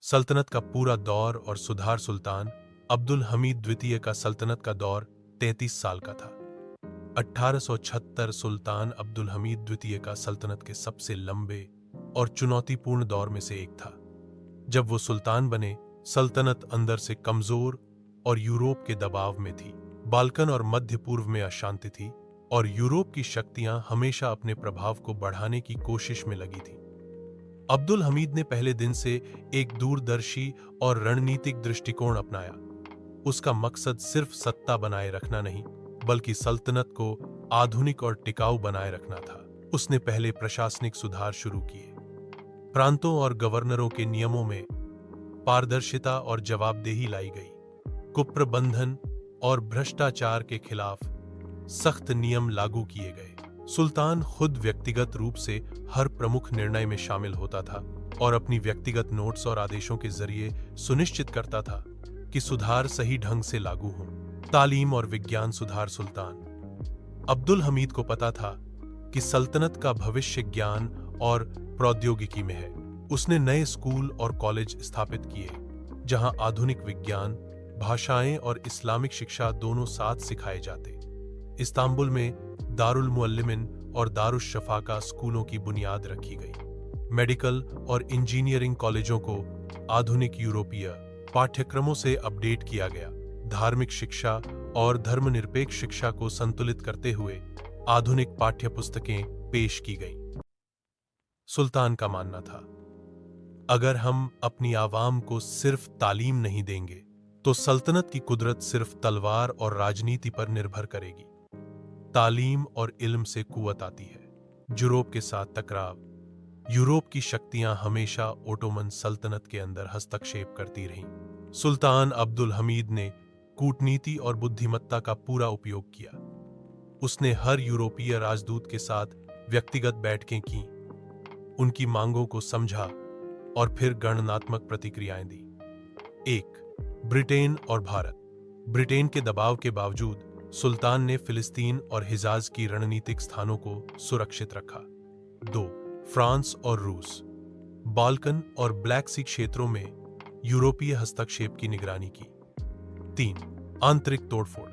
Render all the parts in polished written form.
सल्तनत का पूरा दौर और सुधार सुल्तान अब्दुल हमीद द्वितीय का सल्तनत का दौर 33 साल का था। 1876 सुल्तान अब्दुल हमीद द्वितीय का सल्तनत के सबसे लंबे और चुनौतीपूर्ण दौर में से एक था। जब वो सुल्तान बने, सल्तनत अंदर से कमजोर और यूरोप के दबाव में थी। बाल्कन और मध्य पूर्व में अशांति थी और यूरोप की शक्तियां हमेशा अपने प्रभाव को बढ़ाने की कोशिश में लगी थी। अब्दुल हमीद ने पहले दिन से एक दूरदर्शी और रणनीतिक दृष्टिकोण अपनाया। उसका मकसद सिर्फ सत्ता बनाए रखना नहीं, बल्कि सल्तनत को आधुनिक और टिकाऊ बनाए रखना था। उसने पहले प्रशासनिक सुधार शुरू किए। प्रांतों और गवर्नरों के नियमों में पारदर्शिता और जवाबदेही लाई गई। कुप्रबंधन और भ्रष्टाचार के खिलाफ सख्त नियम लागू किए गए। सुल्तान खुद व्यक्तिगत रूप से हर प्रमुख निर्णय में शामिल होता था और अपनी व्यक्तिगत नोट्स और आदेशों के जरिए सुनिश्चित करता था कि सुधार सही ढंग से लागू हों। तालीम और विज्ञान सुधार सुल्तान अब्दुल हमीद को पता था कि सल्तनत का भविष्य ज्ञान और प्रौद्योगिकी में है। उसने नए स्कूल और कॉलेज स्थापित किए, जहां आधुनिक विज्ञान, भाषाएं और इस्लामिक शिक्षा दोनों साथ सिखाए जाते। इस्तांबुल में दारुल मुअल्लिमीन और दारुश शफाका स्कूलों की बुनियाद रखी गई। मेडिकल और इंजीनियरिंग कॉलेजों को आधुनिक यूरोपीय पाठ्यक्रमों से अपडेट किया गया। धार्मिक शिक्षा और धर्मनिरपेक्ष शिक्षा को संतुलित करते हुए आधुनिक पाठ्यपुस्तकें पेश की गईं। सुल्तान का मानना था, अगर हम अपनी आवाम को सिर्फ तालीम नहीं देंगे, तो सल्तनत की कुदरत सिर्फ तलवार और राजनीति पर निर्भर करेगी। तालीम और इल्म से कुव्वत आती है। यूरोप के साथ टकराव। यूरोप की शक्तियां हमेशा ओटोमन सल्तनत के अंदर हस्तक्षेप करती रहीं। सुल्तान अब्दुल हमीद ने कूटनीति और बुद्धिमत्ता का पूरा उपयोग किया। उसने हर यूरोपीय राजदूत के साथ व्यक्तिगत बैठकें की, उनकी मांगों को समझा और फिर गणनात्मक प्रतिक्रियाएं दी। 1. ब्रिटेन और भारत। ब्रिटेन के दबाव के बावजूद सुल्तान ने फिलिस्तीन और हिजाज की रणनीतिक स्थानों को सुरक्षित रखा। 2. फ्रांस और रूस। बाल्कन और ब्लैक सी क्षेत्रों में यूरोपीय हस्तक्षेप की निगरानी की। 3. आंतरिक तोड़फोड़।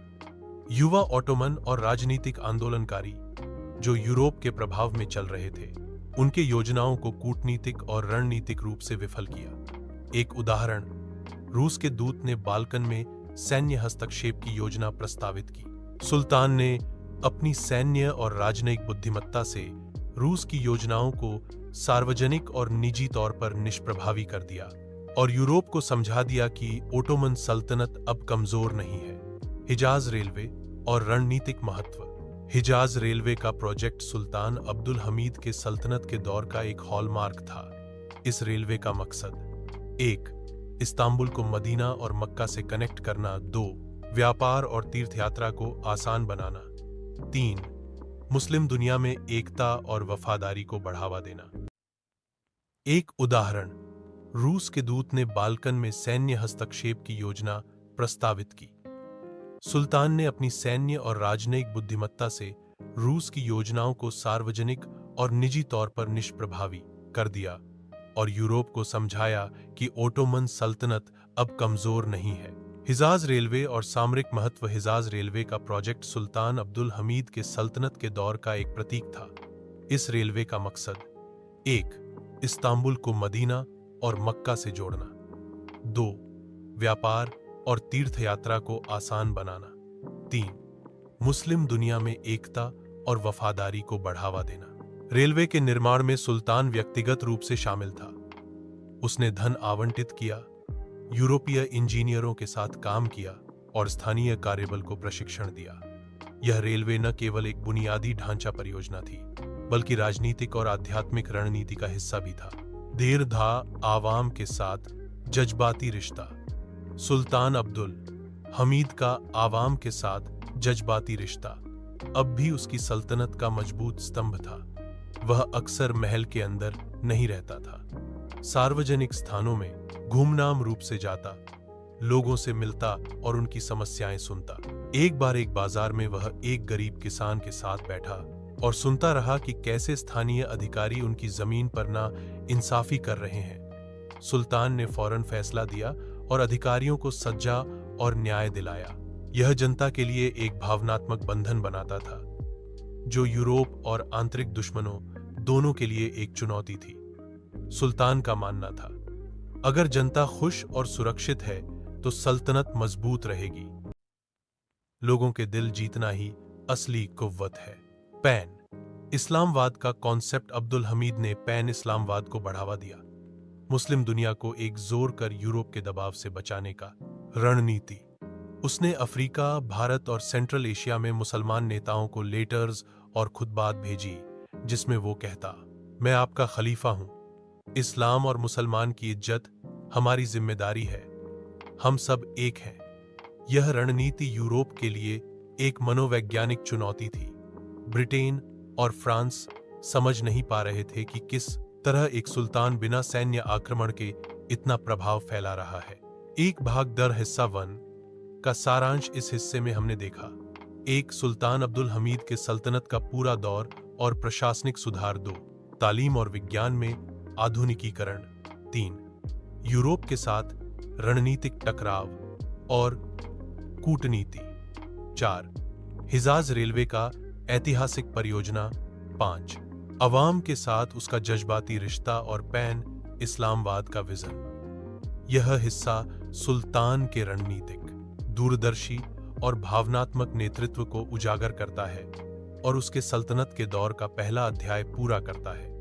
युवा ओटोमन और राजनीतिक आंदोलनकारी जो यूरोप के प्रभाव में चल रहे थे, उनके योजनाओं को कूटनीतिक और रणनीतिक रूप से विफल किया। एक उदाहरण, रूस के दूत ने बाल्कन में सैन्य हस्तक्षेप की योजना प्रस्तावित की। सुल्तान ने अपनी सैन्य और राजनयिक बुद्धिमत्ता से रूस की योजनाओं को सार्वजनिक और निजी तौर पर निष्प्रभावी कर दिया और यूरोप को समझा दिया कि ओटोमन सल्तनत अब कमजोर नहीं है। हिजाज रेलवे और रणनीतिक महत्व। हिजाज रेलवे का प्रोजेक्ट सुल्तान अब्दुल हमीद के सल्तनत के दौर का एक हॉलमार्क था। इस रेलवे का मकसद 1. इस्तांबुल को मदीना और मक्का से कनेक्ट करना। 2. व्यापार और तीर्थयात्रा को आसान बनाना। 3. मुस्लिम दुनिया में एकता और वफादारी को बढ़ावा देना। एक उदाहरण, रूस के दूत ने बाल्कन में सैन्य हस्तक्षेप की योजना प्रस्तावित की। सुल्तान ने अपनी सैन्य और राजनयिक बुद्धिमत्ता से रूस की योजनाओं को सार्वजनिक और निजी तौर पर निष्प्रभावी कर दिया और यूरोप को समझाया कि ओटोमन सल्तनत अब कमजोर नहीं है। हिजाज रेलवे और सामरिक महत्व। हिजाज रेलवे का प्रोजेक्ट सुल्तान अब्दुल हमीद के सल्तनत के दौर का एक प्रतीक था। इस रेलवे का मकसद 1. इस्तांबुल को मदीना और मक्का से जोड़ना। 2. व्यापार और तीर्थयात्रा को आसान बनाना। 3. मुस्लिम दुनिया में एकता और वफादारी को बढ़ावा देना। रेलवे के निर्माण में सुल्तान व्यक्तिगत रूप से शामिल था। उसने धन आवंटित किया, यूरोपीय इंजीनियरों के साथ काम किया और स्थानीय कार्यबल को प्रशिक्षण दिया। यह रेलवे न केवल एक बुनियादी ढांचा परियोजना थी, बल्कि राजनीतिक और आध्यात्मिक रणनीति का हिस्सा भी था। देर था आवाम के साथ जज्बाती रिश्ता। सुल्तान अब्दुल हमीद का आवाम के साथ जज्बाती रिश्ता अब भी उसकी सल्तनत का मजबूत स्तंभ था। वह अक्सर महल के अंदर नहीं रहता था, सार्वजनिक स्थानों में गुमनाम रूप से जाता, लोगों से मिलता और उनकी समस्याएं सुनता। एक बार एक बाजार में वह एक गरीब किसान के साथ बैठा और सुनता रहा कि कैसे स्थानीय अधिकारी उनकी जमीन पर ना इंसाफी कर रहे हैं। सुल्तान ने फौरन फैसला दिया और अधिकारियों को सज्जा और न्याय दिलाया। यह जनता के लिए एक भावनात्मक बंधन बनाता था, जो यूरोप और आंतरिक दुश्मनों दोनों के लिए एक चुनौती थी। सुल्तान का मानना था, अगर जनता खुश और सुरक्षित है तो सल्तनत मजबूत रहेगी। लोगों के दिल जीतना ही असली कुव्वत है। पैन इस्लामवाद का कॉन्सेप्ट अब्दुल हमीद ने पैन इस्लामवाद को बढ़ावा दिया। मुस्लिम दुनिया को एकजुट कर यूरोप के दबाव से बचाने का रणनीति। उसने अफ्रीका, भारत और सेंट्रल एशिया में मुसलमान नेताओं को लेटर्स और खुतबात भेजी, जिसमें वो कहता, मैं आपका खलीफा हूं। इस्लाम और मुसलमान की इज्जत हमारी जिम्मेदारी है। हम सब एक हैं। यह रणनीति यूरोप के लिए एक मनोवैज्ञानिक चुनौती थी। ब्रिटेन और फ्रांस समझ नहीं पा रहे थे कि किस तरह एक सुल्तान बिना सैन्य आक्रमण के इतना प्रभाव फैला रहा है। एक भाग दर हिस्सा 1 का सारांश इस हिस्से में हमने देखा। एक, सुल्तान अब्दुल हमीद के सल्तनत का पूरा दौर और प्रशासनिक सुधार। 2, तालीम और विज्ञान में आधुनिकीकरण। 3, यूरोप के साथ रणनीतिक टकराव और कूटनीति। 4, हिजाज रेलवे का ऐतिहासिक परियोजना। 5, अवाम के साथ उसका जज्बाती रिश्ता और पैन इस्लामवाद का विजन। यह हिस्सा सुल्तान के रणनीतिक, दूरदर्शी और भावनात्मक नेतृत्व को उजागर करता है और उसके सल्तनत के दौर का पहला अध्याय पूरा करता है।